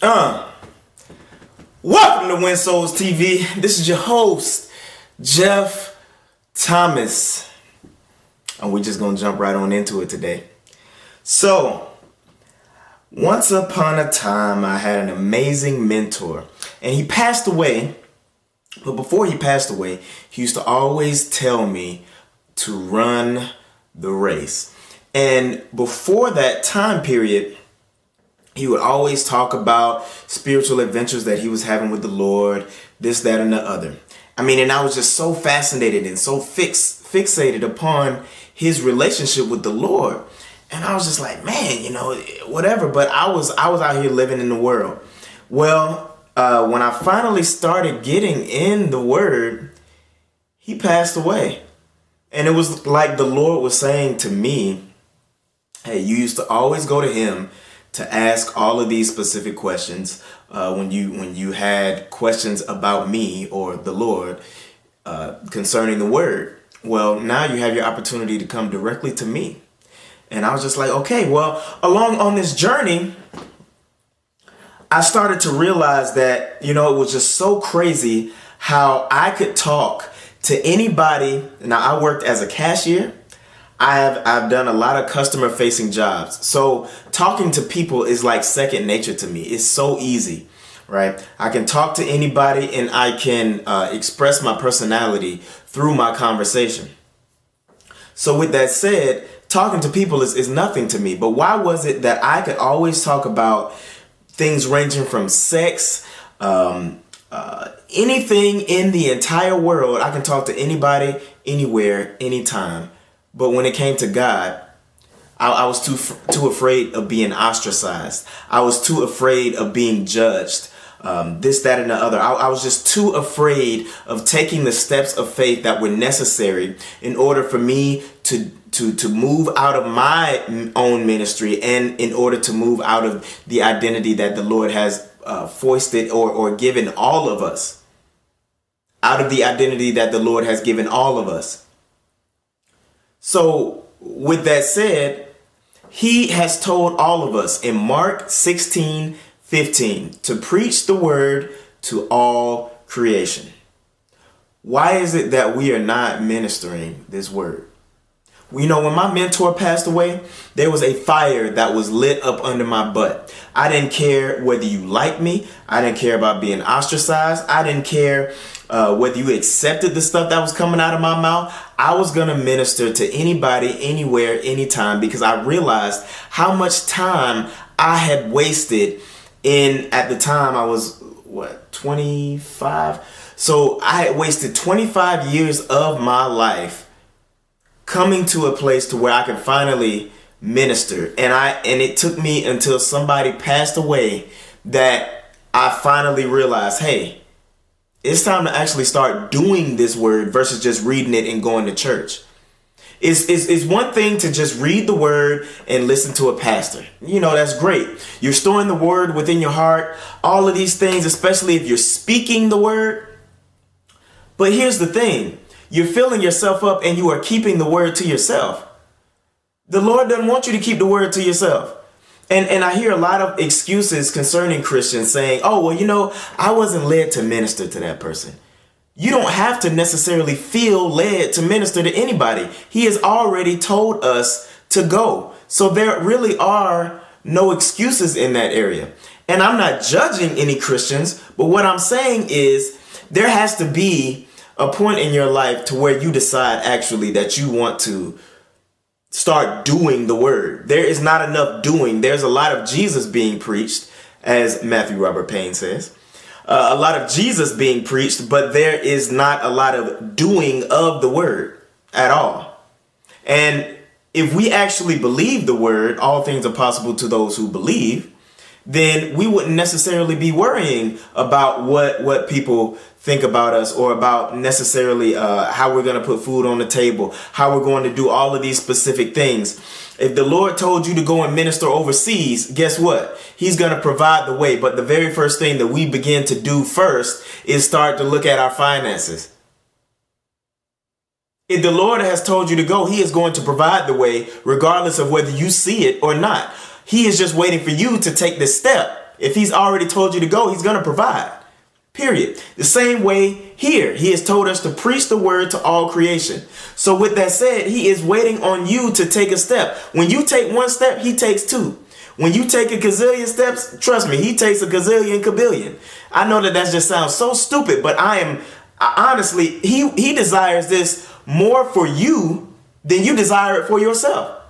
Uh, Welcome to WinSouls TV. This is your host, Jeff Thomas. And we're just going to jump right on into it today. So, once upon a time, I had an amazing mentor. And he passed away. But before he passed away, he used to always tell me to run the race. And before that time period, he would always talk about spiritual adventures that he was having with the Lord, this, that, and the other. And I was just so fascinated and so fixated upon his relationship with the Lord. And I was just like, man, whatever. But I was out here living in the world. Well, when I finally started getting in the Word, he passed away. And it was like the Lord was saying to me, hey, you used to always go to him to ask all of these specific questions when you had questions about me or the Lord concerning the Word. Well, now you have your opportunity to come directly to me. And I was just like, okay, well, along on this journey, I started to realize that, it was just so crazy how I could talk to anybody. Now, I worked as a cashier. I've done a lot of customer facing jobs. So talking to people is like second nature to me. It's so easy, right? I can talk to anybody and I can express my personality through my conversation. So with that said, talking to people is nothing to me. But why was it that I could always talk about things ranging from sex, anything in the entire world? I can talk to anybody, anywhere, anytime. But when it came to God, I was too afraid of being ostracized. I was too afraid of being judged. This, that, and the other. I was just too afraid of taking the steps of faith that were necessary in order for me to move out of my own ministry and in order to move out of the identity that the Lord has foisted or given all of us. Out of the identity that the Lord has given all of us. So with that said, he has told all of us in Mark 16:15 to preach the word to all creation. Why is it that we are not ministering this word? When my mentor passed away, there was a fire that was lit up under my butt. I didn't care whether you liked me. I didn't care about being ostracized. I didn't care whether you accepted the stuff that was coming out of my mouth. I was going to minister to anybody, anywhere, anytime, because I realized how much time I had wasted at the time I was, 25? So I had wasted 25 years of my life coming to a place to where I can finally minister. And it took me until somebody passed away that I finally realized, hey, it's time to actually start doing this word versus just reading it and going to church. It's one thing to just read the word and listen to a pastor. That's great. You're storing the word within your heart. All of these things, especially if you're speaking the word. But here's the thing. You're filling yourself up and you are keeping the word to yourself. The Lord doesn't want you to keep the word to yourself. And I hear a lot of excuses concerning Christians saying, oh, well, I wasn't led to minister to that person. You don't have to necessarily feel led to minister to anybody. He has already told us to go. So there really are no excuses in that area. And I'm not judging any Christians, but what I'm saying is there has to be a point in your life to where you decide actually that you want to start doing the word. There is not enough doing. There's a lot of Jesus being preached, as Matthew Robert Payne says. A lot of Jesus being preached, but there is not a lot of doing of the word at all. And if we actually believe the word, all things are possible to those who believe, then we wouldn't necessarily be worrying about what people think about us or about necessarily how we're going to put food on the table, how we're going to do all of these specific things. If the Lord told you to go and minister overseas, guess what? He's going to provide the way. But the very first thing that we begin to do first is start to look at our finances. If the Lord has told you to go, he is going to provide the way regardless of whether you see it or not. He is just waiting for you to take this step If he's already told you to go, he's going to provide. Period. The same way here, he has told us to preach the word to all creation. So with that said, he is waiting on you to take a step. When you take one step, he takes two. When you take a gazillion steps, trust me, he takes a gazillion kabillion. I know that just sounds so stupid, but honestly, he desires this more for you than you desire it for yourself.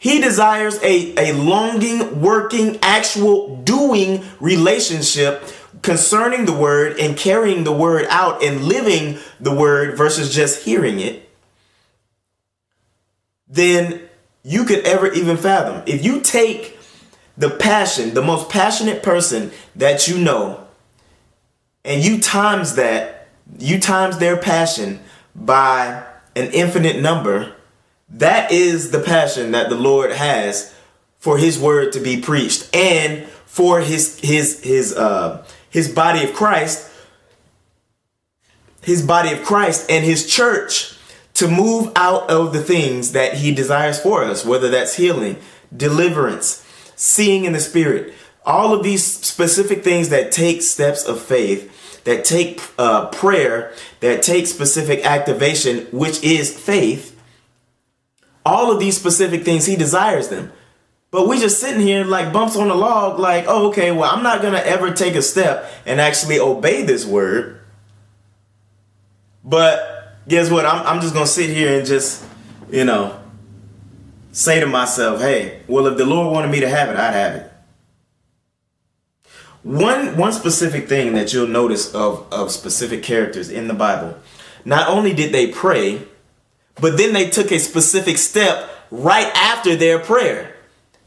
He desires a longing, working, actual doing relationship concerning the word and carrying the word out and living the word versus just hearing it, than you could ever even fathom. If you take the passion, the most passionate person that you know, and you times their passion by an infinite number, that is the passion that the Lord has for his word to be preached and for his body of Christ, and his church to move out of the things that he desires for us, whether that's healing, deliverance, seeing in the spirit, all of these specific things that take steps of faith, that take prayer, that take specific activation, which is faith. All of these specific things, he desires them. But we just sitting here like bumps on the log, like, oh, okay, well, I'm not going to ever take a step and actually obey this word. But guess what? I'm just going to sit here and just, say to myself, hey, well, if the Lord wanted me to have it, I'd have it. One specific thing that you'll notice of specific characters in the Bible, not only did they pray, but then they took a specific step right after their prayer.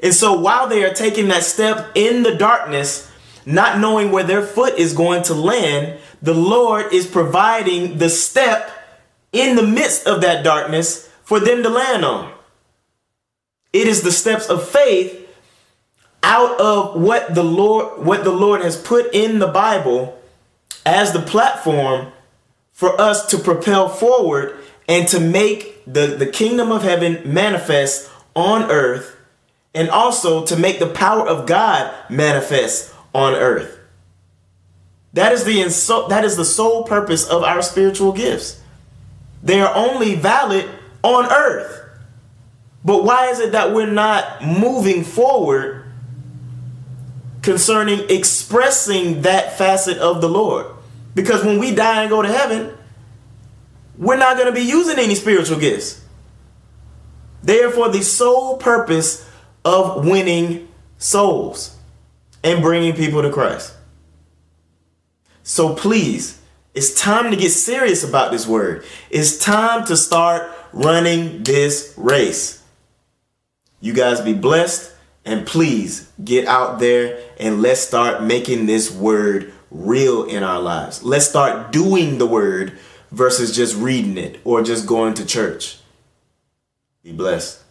And so while they are taking that step in the darkness, not knowing where their foot is going to land, the Lord is providing the step in the midst of that darkness for them to land on. It is the steps of faith out of what the Lord has put in the Bible as the platform for us to propel forward and to make the kingdom of heaven manifest on earth, and also to make the power of God manifest on earth. That is the sole purpose of our spiritual gifts. They are only valid on earth. But why is it that we're not moving forward concerning expressing that facet of the Lord? Because when we die and go to heaven, we're not going to be using any spiritual gifts. They are for the sole purpose of winning souls and bringing people to Christ. So please, it's time to get serious about this word. It's time to start running this race. You guys be blessed, and please get out there and let's start making this word real in our lives. Let's start doing the word versus just reading it or just going to church. Be blessed.